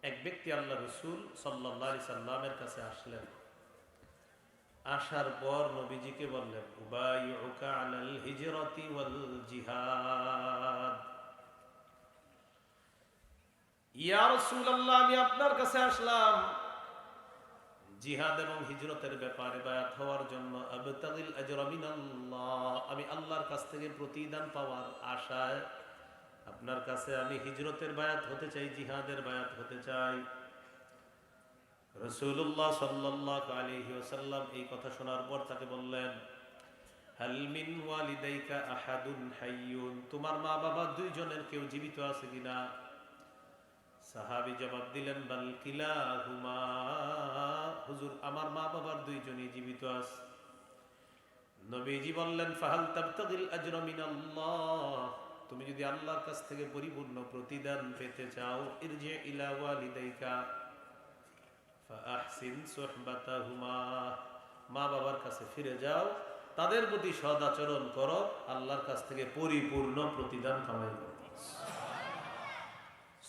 এক ব্যক্তি আল্লাহ রাসূল সাল্লাল্লাহু আলাইহি সাল্লামের কাছে আসলেন। আসার পর নবীজিকে বললেন, উবাইউকা আলাল হিজরাতি ওয়াল জিহাদ। ইয়া রাসূলুল্লাহ, আমি আপনার কাছে আসলাম জিহাদ এবং হিজরতের ব্যাপারে বায়াত হওয়ার জন্য। আবতাগিল আজরা মিনাল্লাহ, আমি আল্লাহর কাছ থেকে প্রতিদান পাওয়ার আশায় আপনার কাছে আমি হিজরতের বায়াত হতে চাই, জিহাদের বায়াত হতে চাই। রাসূলুল্লাহ সাল্লাল্লাহু আলাইহি ওয়াসাল্লাম এই কথা শোনার পর তাকে বললেন, হাল মিন ওয়ালিদাইকা আহাদুন হাইয়ুন, তোমার মা বাবা দুইজনের কেউ জীবিত আছে কিনা? সাহাবী জবাব দিলেন, বাল কিলাহুমা, হুজুর আমার মা বাবার দুইজনই জীবিত আছে। নবীজি বললেন, ফাহাল তাবতাগিল আজরা মিনাল্লাহ, তুমি যদি আল্লাহর কাছ থেকে পরিপূর্ণ প্রতিদান পেতে চাও, ইরজি ইলা ওয়ালিদাইকা ফাআহসিন সুহবাতাহুমা, মা বাবার কাছে ফিরে যাও, তাদের প্রতি সদাচরণ করো, আল্লাহর কাছ থেকে পরিপূর্ণ প্রতিদান কামাই করো।